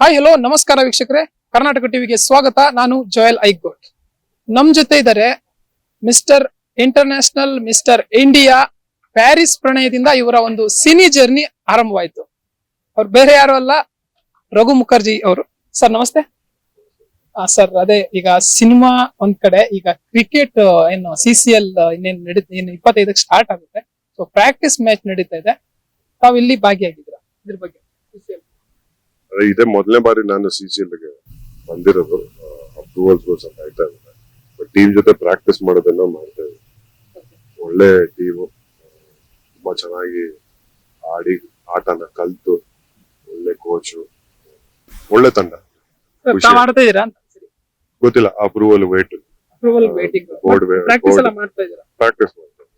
Hi hello ನಮಸ್ಕಾರ ವೀಕ್ಷಕರೇ, ಕರ್ನಾಟಕ ಟಿವಿಗೆ ಸ್ವಾಗತ. ನಾನು ಜೋಯಲ್ ಐಗೋಟ್. ನಮ್ ಜೊತೆ ಇದ್ದಾರೆ mister international, mister India. Paris ಪ್ರಣಯದಿಂದ ಇವರ ಒಂದು ಸಿನಿ ಜರ್ನಿ ಆರಂಭವಾಯಿತು. ಅವ್ರು ಬೇರೆ ಯಾರು ಅಲ್ಲ, ರಘು ಮುಖರ್ಜಿ ಅವರು. ಸರ್ ನಮಸ್ತೆ. ಸರ್, ಅದೇ ಈಗ ಸಿನಿಮಾ ಒಂದ್ ಕಡೆ, ಈಗ ಕ್ರಿಕೆಟ್ ಏನು CCL ಇನ್ನೇನು ನಡೀತಾ, ಇನ್ನು 25ಕ್ಕೆ ಸ್ಟಾರ್ಟ್ ಆಗುತ್ತೆ. ಸೊ ಪ್ರಾಕ್ಟೀಸ್ ಮ್ಯಾಚ್ ನಡೀತಾ ಇದೆ. ತಾವು ಇಲ್ಲಿ ಭಾಗಿಯಾಗಿದ್ದೀರಾ ಇದ್ರ ಬಗ್ಗೆ? CCL ಇದೇ ಮೊದಲನೇ ಬಾರಿ ನಾನು CCL ಗೆ ಬಂದಿರೋದು. ಅಪ್ರೂವಲ್ಸ್ ಆಯ್ತಾ ಇದೆ, ಬಟ್ ಟೀಮ್ ಜೊತೆ ಪ್ರಾಕ್ಟೀಸ್ ಮಾಡೋದನ್ನ ಮಾಡ್ತಾ ಇದ್ದೀವಿ. ಒಳ್ಳೆ ಟೀಮು, ತುಂಬಾ ಚೆನ್ನಾಗಿ ಆಡಿ ಆಟನ ಕಲ್ತು, ಒಳ್ಳೆ ಕೋಚು, ಒಳ್ಳೆ ತಂಡ. ತಾವ್ ಆಡ್ತಾ ಇದೀರಾ ಅಂತ? ಗೊತ್ತಿಲ್ಲ, approval wait waiting board practice ಎಲ್ಲ ಮಾಡ್ತಾ ಇದೀರಾ? ಪ್ರಾಕ್ಟೀಸ್ ಮಾಡ್ತಾರೆ.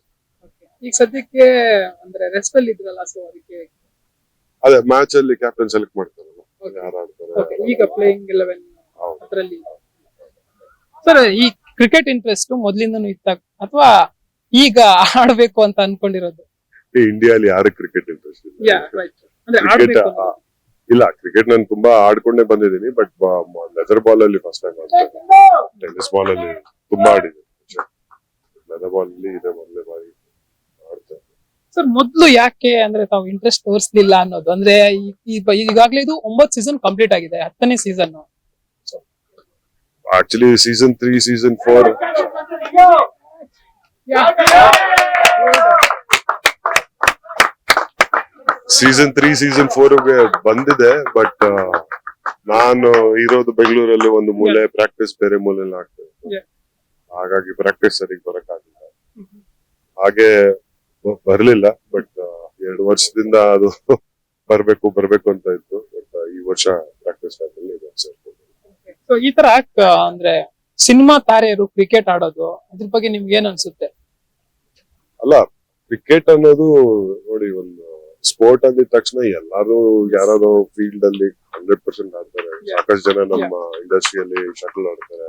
ಈಗ ಸದ್ಯಕ್ಕೆ ಅಂದ್ರೆ ರೆಸ್ಟ್ ಅಲ್ಲಿ ಇದ್ರಲ್ಲ, ಸೊ ಅದಕ್ಕೆ ಅದೇ ಮ್ಯಾಚ್ ಅಲ್ಲಿ ಕ್ಯಾಪ್ಟನ್ ಸೆಲೆಕ್ಟ್ ಮಾಡ್ತಾರಲ್ಲ, ಯಾರು ಆಡ್ತಾರೆ. ಈಗ ಪ್ಲೇಯಿಂಗ್ 11 ಅದರಲ್ಲಿ. ಸರ್, ಈ ಕ್ರಿಕೆಟ್ ಇಂಟ್ರೆಸ್ಟ್ ಮೊದ್ಲಿಂದನೂ ಇತ್ತ ಅಥವಾ ಈಗ ಆಡ್ಬೇಕು ಅಂತ ಅನ್ಕೊಂಡಿರೋದು? ಇಂಡಿಯಾಲಿ ಯಾರು ಕ್ರಿಕೆಟ್ ಇಂಟ್ರೆಸ್ಟ್ ಇಲ್ಲ. ಅಂದ್ರೆ ಕ್ರಿಕೆಟ್ ಆಡ್ಬೇಕು ಅನ್ನೋದು. ಇಲ್ಲ, ಕ್ರಿಕೆಟ್ ನಾನು ತುಂಬಾ ಆಡ್ಕೊಂಡೇ ಬಂದಿದ್ದೀನಿ, ಬಟ್ ಲೆದರ್ ಬಾಲ್ ಅಲ್ಲಿ ಫಸ್ಟ್ ಟೈಮ್ ಆಡ್ತಾ ಇದ್ದೀನಿ. ಟೆನ್ನಿಸ್ ಬಾಲ್ ಅಲ್ಲಿ ತುಂಬಾ ಆಡಿದ್ದೀನಿ, ಲೆದರ್ ಬಾಲ್ ಅಲ್ಲಿ ಇದೆ ಮೊದಲನೇ ಬಾರಿ ಆಡ್ತಾ ಇದ್ದೀನಿ. ಸರ್, ಮೊದ್ಲು ಯಾಕೆ ಅಂದ್ರೆ ತಾವು ಇಂಟ್ರೆಸ್ಟ್ ತೋರಿಸ್ಲಿಲ್ಲ ಅನ್ನೋದು? ಅಂದ್ರೆ ಈಗಾಗ್ಲೇ ಇದು 9 ಸೀಸನ್ ಕಂಪ್ಲೀಟ್ ಆಗಿದೆ, 10ನೇ season. Actually season 3, season 4 season 4 ಗೆ ಬಂದಿದೆ, ಬಟ್ ನಾನು ಇರೋದು ಬೆಂಗಳೂರಲ್ಲಿ ಒಂದು ಮೂಲೆ, ಪ್ರಾಕ್ಟೀಸ್ ಬೇರೆ ಮೂಲೆಯಲ್ಲಿ ಆಗ್ತದೆ. ಹಾಗಾಗಿ ಪ್ರಾಕ್ಟೀಸ್ ಸರಿಗೆ ಬರಕ್ಕಾಗಿಲ್ಲ, ಹಾಗೆ ಬರ್ಲಿಲ್ಲ. ಬಟ್ 2 ವರ್ಷದಿಂದ ಅದು ಬರ್ಬೇಕು ಅಂತ ಇತ್ತು. ಬಟ್ ಈ ವರ್ಷ ಪ್ರಾಕ್ಟೀಸ್ ಟೈಮಲ್ಲಿ ಸೊ ಈ ತರ ಅಂದ್ರೆ ಸಿನಿಮಾ ತಾರೆಯರು ಕ್ರಿಕೆಟ್ ಆಡೋದು, ಅದ್ರ ಬಗ್ಗೆ ನಿಮ್ಗೆ ಏನ್ ಅನ್ಸುತ್ತೆ? ಅಲ್ಲ, ಕ್ರಿಕೆಟ್ ಅನ್ನೋದು ನೋಡಿ, ಒಂದು ಸ್ಪೋರ್ಟ್ ಅಂದಿದ ತಕ್ಷಣ ಎಲ್ಲಾರು ಯಾರೋ ಫೀಲ್ಡ್ ಅಲ್ಲಿ 100% ಆಡ್ತಾರೆ. ಸಾಕಷ್ಟು ಜನ ನಮ್ಮ ಇಂಡಸ್ಟ್ರಿಯಲ್ಲಿ ಶಟಲ್ ಆಡ್ತಾರೆ,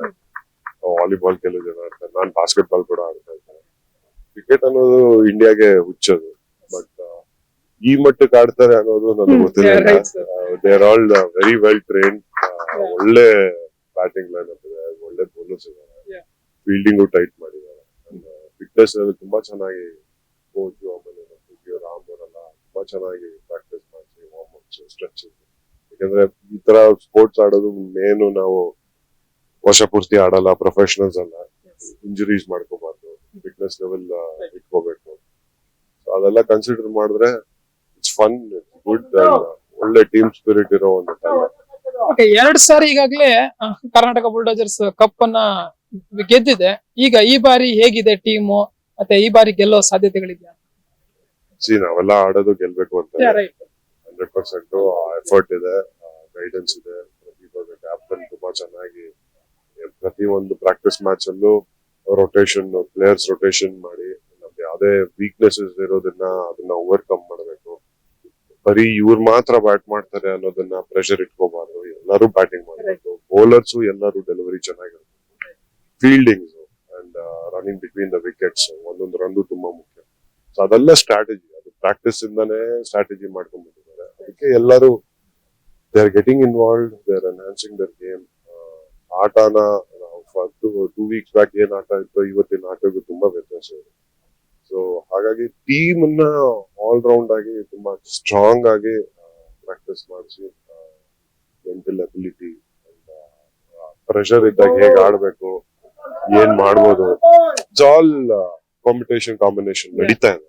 ವಾಲಿಬಾಲ್ ಕೆಲವು ಜನ ಆಡ್ತಾರೆ, ನಾನ್ ಬಾಸ್ಕೆಟ್ ಬಾಲ್ ಕೂಡ ಆಡ್ತಾ ಇದ್ದಾರೆ. ಕ್ರಿಕೆಟ್ ಅನ್ನೋದು ಇಂಡಿಯಾಗೆ ಹುಚ್ಚದು, ಬಟ್ ಈ ಮಟ್ಟಕ್ಕೆ ಆಡ್ತಾರೆ ಅನ್ನೋದು ನನಗೆ ಗೊತ್ತಿಲ್ಲ. They are all very well trained. ಒಳ್ಳೆ ಬ್ಯಾಟಿಂಗ್ ಲೈನಪ್ ಇದೆ, ಒಳ್ಳೆ ಬೌಲರ್ಸ್ ಇದ್ದಾರೆ, ಫೀಲ್ಡಿಂಗು ಟೈಟ್ ಮಾಡಿದ್ದಾರೆ. ಫಿಟ್ನೆಸ್ ತುಂಬಾ ಚೆನ್ನಾಗಿ ಕೋಚ್ ಆಮೇಲೆ ರಾಮ್ ಅವರೆಲ್ಲ ತುಂಬಾ ಚೆನ್ನಾಗಿ ಪ್ರಾಕ್ಟೀಸ್ ಮಾಡಿಸಿ, ವಾರ್ಮ್ ಅಪ್ಸ್, ಸ್ಟ್ರೆಚಸ್. ಯಾಕಂದ್ರೆ ಈ ತರ ಸ್ಪೋರ್ಟ್ಸ್ ಆಡೋದು ಮೇನು, ನಾವು ವರ್ಷ ಪೂರ್ತಿ ಆಡಲ್ಲ, ಪ್ರೊಫೆಷನಲ್ಸ್ ಅಲ್ಲ, ಇಂಜುರೀಸ್ ಮಾಡ್ಕೋಬಾರ್ದು, ಫಿಟ್ನೆಸ್ ಲೆವೆಲ್ ಇಟ್ಕೋಬೇಕು. ಅದೆಲ್ಲ ಕನ್ಸಿಡರ್ ಮಾಡಿದ್ರೆ ಇಟ್ಸ್ ಫನ್, ಇಟ್ಸ್ ಗುಡ್, ಒಳ್ಳೆ ಟೀಮ್ ಸ್ಪಿರಿಟ್ ಇರೋ ಒಂದು ತಂಡ. 2 ಸಾರಿ ಈಗಾಗ್ಲೇ ಕರ್ನಾಟಕ ಬುಲ್ಡೋಜರ್ಸ್ ಕಪ್ ಅನ್ನ ಗೆದ್ದಿದೆ. ಈಗ ಈ ಬಾರಿ ಹೇಗಿದೆ ಟೀಮು, ಮತ್ತೆ ಈ ಬಾರಿ ಗೆಲ್ಲೋ ಸಾಧ್ಯತೆಗಳಿದೆಯಾ? ನಾವೆಲ್ಲ ಆಡೋದು ಗೆಲ್ಬೇಕು ಅಂತ 100% ಎಫರ್ಟ್ ಇದೆ, ಗೈಡೆನ್ಸ್ ಇದೆ. ಕ್ಯಾಪ್ಟನ್ ತುಂಬಾ ಚೆನ್ನಾಗಿ ಪ್ರತಿ ಒಂದು ಪ್ರಾಕ್ಟೀಸ್ ಮ್ಯಾಚ್ ಅಲ್ಲೂ ರೊಟೇಷನ್, ಪ್ಲೇಯರ್ಸ್ ರೊಟೇಷನ್ ಮಾಡಿ, ನಮ್ಗೆ ಯಾವ್ದೇ ವೀಕ್ನೆಸಸ್ ಇರೋದನ್ನ ಅದನ್ನ ಓವರ್ಕಮ್ ಮಾಡಬೇಕು. ಬರೀ ಇವ್ರು ಮಾತ್ರ ಬ್ಯಾಟ್ ಮಾಡ್ತಾರೆ ಅನ್ನೋದನ್ನ ಪ್ರೆಷರ್ ಇಟ್ಕೋಬಾರ್ದು, ಎಲ್ಲರೂ ಬ್ಯಾಟಿಂಗ್ ಮಾಡಬೇಕು. ಬೌಲರ್ಸ್ ಎಲ್ಲರೂ ಡೆಲಿವರಿ ಚೆನ್ನಾಗಿರುತ್ತೆ, fielding and running between the wickets, ಒಂದೊಂದು ರನ್ ತುಂಬಾ ಮುಖ್ಯ. ಸೊ ಅದೆಲ್ಲ ಸ್ಟ್ರಾಟಜಿ, ಅದು ಪ್ರಾಕ್ಟೀಸ್ ಇಂದಾನೇ ಸ್ಟ್ರಾಟಜಿ ಮಾಡ್ಕೊಂಡ್ಬಿಟ್ಟಿದ್ದಾರೆ. ಅದಕ್ಕೆ ಎಲ್ಲರೂ they are getting involved, they are enhancing their game. ಆಟನ 2 ವೀಕ್ಸ್ ಬ್ಯಾಕ್ ಏನ್ ಆಟ ಇತ್ತು, ಇವತ್ತಿನ ಆಟಗೂ ತುಂಬಾ ವ್ಯತ್ಯಾಸ ಇದೆ. ಸೊ ಹಾಗಾಗಿ ಟೀಮ್ ಅನ್ನ ಆಲ್ ರೌಂಡ್ ಆಗಿ ತುಂಬಾ ಸ್ಟ್ರಾಂಗ್ ಆಗಿ ಪ್ರಾಕ್ಟೀಸ್ ಮಾಡಿಸಿ, ಮೆಂಟಲ್ ಅಬಿಲಿಟಿ, ಪ್ರೆಷರ್ ಇದ್ದಾಗ ಹೇಗೆ ಆಡ್ಬೇಕು, ಏನ್ ಮಾಡ್ಬೋದು, ಇಟ್ಸ್ ಆಲ್ ಕಾಂಬಿನೇಷನ್ ನಡೀತಾ ಇದೆ.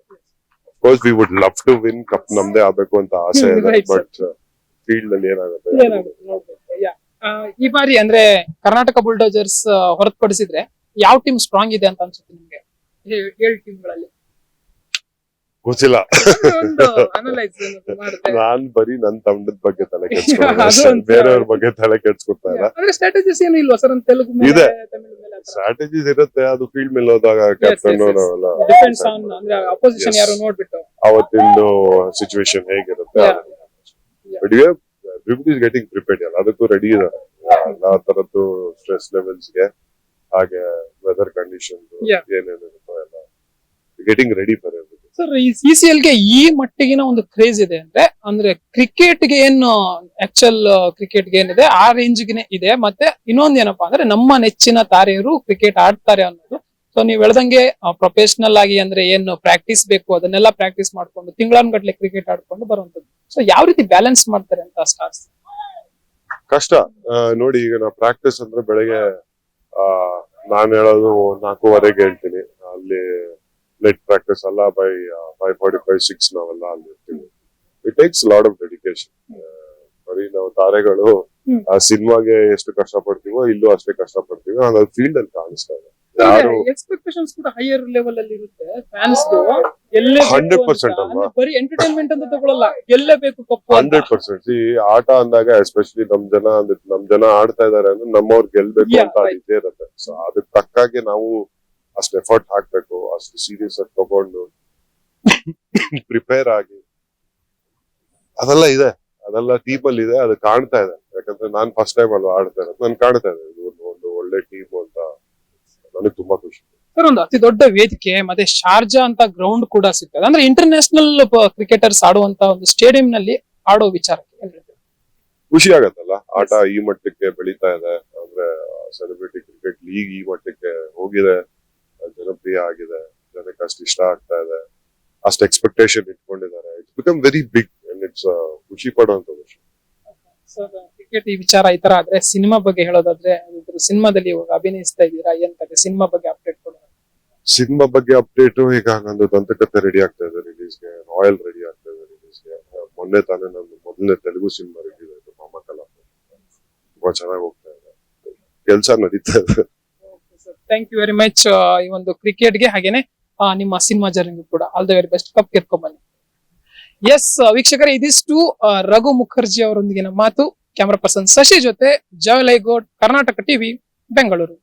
Of course we would love to win cup, ನಮ್ದೇ ಆಗ್ಬೇಕು ಅಂತ ಆಸೆ ಇದೆ, ಬಟ್ ಫೀಲ್ಡ್ ಅಲ್ಲಿ ಏನಾಗುತ್ತೆ. ಈ ಬಾರಿ ಅಂದ್ರೆ ಕರ್ನಾಟಕ ಬುಲ್ಡೋಜರ್ಸ್ ಹೊರತುಪಡಿಸಿದ್ರೆ ಯಾವ ಟೀಮ್ ಸ್ಟ್ರಾಂಗ್ ಇದೆ ಅಂತ ಅನ್ಸುತ್ತೆ ನಿಮ್ಗೆ? 7 ಟೀಮ್ಗಳಲ್ಲಿ ಗೊತ್ತಿಲ್ಲ. ನಾನ್ ಬರೀ ನನ್ ತಂಡದ ಬಗ್ಗೆ ತಲೆ ಕೆಡ್ಸ್ಕೊಳಲ್ಲ, ಬೇರೆಯವ್ರ ಬಗ್ಗೆ ತಲೆ ಕೆಡ್ಸ್ಕೊತಾ ಇಲ್ಲ. ಸ್ಟ್ರಾಟಜಿಸ್ ಏನು ಇಲ್ವಾ ಸರ್? ತೆಲುಗು ಇದೆ, ಸ್ಟ್ರಾಟಜೀಸ್ ಇರುತ್ತೆ, ಅದು ಫೀಲ್ಡ್ ಮೇಲೆ ಹೋದಾಗ ಕ್ಯಾಪ್ಟನ್ ಅಪೋಸಿಷನ್ ಯಾರು ನೋಡ್ಬಿಟ್ಟು ಅವತ್ತಿಂದು ಸಿಚುವೇಶನ್ ಹೇಗಿರುತ್ತೆ. ಎವ್ರಿಬಡಿ ಇಸ್ ಗೆಟಿಂಗ್ ಪ್ರಿಪೇರ್ಡ್, ಎಲ್ಲದಕ್ಕೂ ರೆಡಿ ಇದಾರೆ, ಎಲ್ಲಾ ತರದ್ದು ಸ್ಟ್ರೆಸ್ ಲೆವೆಲ್ಸ್ ಗೆ, ಹಾಗೆ ವೆದರ್ ಕಂಡೀಷನ್ಸ್ ಏನೇನಿರುತ್ತೋ ಎಲ್ಲ getting ready for everything. Sir ಈ CCL ಗೆ ಈ ಮಟ್ಟಿಗಿನ ಒಂದು ಕ್ರೇಜ್ ಇದೆ ಅಂದ್ರೆ ಕ್ರಿಕೆಟ್ ಗೆ ಏನು ಆಕ್ಚುಲ್ ಕ್ರಿಕೆಟ್ ಗೆ ಏನಿದೆ ಆ ರೇಂಜ್ ಗೆ ಇದೆ. ಮತ್ತೆ ಇನ್ನೊಂದ್ ಏನಪ್ಪಾ ಅಂದ್ರೆ ನಮ್ಮ ನೆಚ್ಚಿನ ತಾರೆಯರು ಕ್ರಿಕೆಟ್ ಆಡ್ತಾರೆ ಅನ್ನೋದು. ಸೊ ನೀವ್ ಹೇಳ್ದಂಗೆ ಪ್ರೊಫೆಷನಲ್ ಆಗಿ ಅಂದ್ರೆ ಏನು ಪ್ರಾಕ್ಟೀಸ್ ಬೇಕು ಅದನ್ನೆಲ್ಲ ಪ್ರಾಕ್ಟೀಸ್ ಮಾಡ್ಕೊಂಡು ತಿಂಗಳಾನ್ಗಟ್ಲೆ ಕ್ರಿಕೆಟ್ ಆಡ್ಕೊಂಡು ಬರುವಂತದ್ದು. ಸೊ ಯಾವ ರೀತಿ ಬ್ಯಾಲೆನ್ಸ್ ಮಾಡ್ತಾರೆ ಅಂತ ಸ್ಟಾರ್ಸ್? ಕಷ್ಟ. ನೋಡಿ, ಈಗ ನಾವು ಪ್ರಾಕ್ಟೀಸ್ ಅಂದ್ರೆ ಬೆಳಗ್ಗೆ ನಾನ್ ಹೇಳೋದು 4:15 ಹೇಳ್ತೀನಿ. ಅಲ್ಲಿ ಲೆಟ್ ಪ್ರಾಕ್ಟೀಸ್ ಅಲ್ಲ, ಬೈ 5:45, 6 ನಾವೆಲ್ಲ ಅಲ್ಲಿ ಇರ್ತೀವಿ. It takes lot of dedication. ಬರೀ ನಾವು ತಾರೆಗಳು ಆ ಸಿನಿಮಾಗೆ ಎಷ್ಟು ಕಷ್ಟ ಪಡ್ತೀವೋ ಇಲ್ಲೂ ಅಷ್ಟೇ ಕಷ್ಟ ಪಡ್ತೀವಿ. ಅದು ಫೀಲ್ಡ್ ಅಲ್ಲಿ ಕಾಣಿಸ್ತಾ ಇದೆ. ಯಾರು ಎಕ್ಸ್ಪೆಕ್ಟೇಷನ್ಸ್ ಕೂಡ ಹೈಯರ್ ಲೆವೆಲ್ ಅಲ್ಲಿ ಇರುತ್ತೆ ಫ್ಯಾನ್ಸ್ ಎಲ್ಲೇ 100% ಅಲ್ವಾ? ಬರೀ ಎಂಟರ್ಟೈನ್ಮೆಂಟ್ ಅಂತ ತಗೊಳ್ಳಲ್ಲ, ಗೆಲ್ಲೇ ಬೇಕು ಕಪ್ಪು ಅಂತ. 100%. ಈ ಆಟ ಅಂದಾಗ ಎಸ್ಪೆಷಲಿ ನಮ್ ಜನ ಆಡ್ತಾ ಇದಾರೆ ಅಂದ್ರೆ ನಮ್ಮವ್ರು ಗೆಲ್ಬೇಕು Yeah, ಅಂತ right. ಇದ್ದೇ ಇರುತ್ತೆ. ಸೊ ಅದಕ್ಕೆ ತಕ್ಕಾಗೆ ನಾವು ಅಷ್ಟು ಎಫರ್ಟ್ ಹಾಕ್ಬೇಕು, ಅಷ್ಟು ಸೀರಿಯಸ್ ಆಗಿ ತಗೊಂಡು ಪ್ರಿಪೇರ್ ಆಗಿ ಅದೆಲ್ಲ ಇದೆ. ಅದೆಲ್ಲ ಟೀಮ್ ಅಲ್ಲಿ ಇದೆ, ಅದು ಕಾಣ್ತಾ ಇದೆ. ಯಾಕಂದ್ರೆ ನಾನ್ ಫಸ್ಟ್ ಟೈಮ್ ಅಲ್ವಾ ಆಡ್ತಾ ಇರೋದು, ನನ್ ಕಾಣ್ತಾ ಇದೆ ಇದು ಒಂದು ಒಳ್ಳೆ ಟೀಮ್ ಅಂತ. ನನಗೆ ತುಂಬಾ ಖುಷಿ. ಸರ್ ಒಂದು ಅತಿ ದೊಡ್ಡ ವೇದಿಕೆ ಮತ್ತೆ ಶಾರ್ಜಾ ಅಂತ ಗ್ರೌಂಡ್ ಕೂಡ ಸಿಗ್ತದೆ. ಅಂದ್ರೆ ಇಂಟರ್ನ್ಯಾಷನಲ್ ಕ್ರಿಕೆಟರ್ಸ್ ಆಡುವಂತ ಒಂದು ಸ್ಟೇಡಿಯಂ ನಲ್ಲಿ ಆಡೋ ವಿಚಾರಕ್ಕೆ ಏನ್ ಹೇಳ್ತೀರಾ? ಖುಷಿ ಆಗತ್ತಲ್ಲ, ಆಟ ಈ ಮಟ್ಟಕ್ಕೆ ಬೆಳೀತಾ ಇದೆ ಅಂದ್ರೆ ಸೆಲೆಬ್ರಿಟಿ ಕ್ರಿಕೆಟ್ ಲೀಗ್ ಈ ಮಟ್ಟಕ್ಕೆ ಹೋಗಿದೆ, ಜನಪ್ರಿಯ ಆಗಿದೆ, ಜನಕ್ಕೆ ಅಷ್ಟು ಇಷ್ಟ ಆಗ್ತಾ ಇದೆ, ಅಷ್ಟು ಎಕ್ಸ್ಪೆಕ್ಟೇಷನ್ ಇಟ್ಕೊಂಡಿದ್ದಾರೆ. It's become very big and it's ಖುಷಿ ಪಡುವಂತ ವಿಷಯ. ಸರ್ ಕ್ರಿಕೆಟ್ ಈ ವಿಚಾರ ಈ ತರ ಆದ್ರೆ ಸಿನಿಮಾ ಬಗ್ಗೆ ಹೇಳೋದಾದ್ರೆ ಸಿನಿಮಾದಲ್ಲಿ ಇವಾಗ ಅಭಿನಯಿಸ್ತಾ ಇದ್ದೀರಾ, ಏನ್ ಕತೆ ಸಿನಿಮಾ ಬಗ್ಗೆ ಅಪ್ಡೇಟ್ ಕೊಡೋಣ. ಸಿನಿಮಾ ಬಗ್ಗೆ ಅಪ್ಡೇಟ್ ಈಗ ನಂದು ದಂತಕಥೆ ರೆಡಿ ಆಗ್ತಾ ಇದೆ ರಿಲೀಸ್ಗೆ, ರಾಯಲ್ ರೆಡಿ ಆಗ್ತಾ ಇದೆ ರಿಲೀಸ್ಗೆ. ಮೊನ್ನೆ ತಾನೇ ನಂದು ಮೊದಲನೇ ತೆಲುಗು ಸಿನಿಮಾ ರಿಲೀಸ್ ಆಯ್ತು, ಮಾಮ ಕಲಾ. ತುಂಬಾ ಚೆನ್ನಾಗಿ ಹೋಗ್ತಾ ಇದೆ, ಕೆಲಸ ನಡೀತಾ ಇದೆ. Thank you very much. ಈ ಒಂದು ಕ್ರಿಕೆಟ್ ಗೆ ಹಾಗೇನೆ ನಿಮ್ಮ ಸಿನಿಮಾ ಜರ್ನಿ ಕೂಡ all the very best. Cup ಗೆರ್ಕೊಂಡ್ ಬನ್ನಿ. ಎಸ್ ವೀಕ್ಷಕರೇ, ಇದಿಷ್ಟು ರಘು ಮುಖರ್ಜಿ ಅವರೊಂದಿಗಿನ ಮಾತು. ಕ್ಯಾಮರಾ ಪರ್ಸನ್ ಶಶಿ ಜೊತೆ ಜಯಲ್ ಐಗೋಡ್, ಕರ್ನಾಟಕ ಟಿವಿ, ಬೆಂಗಳೂರು.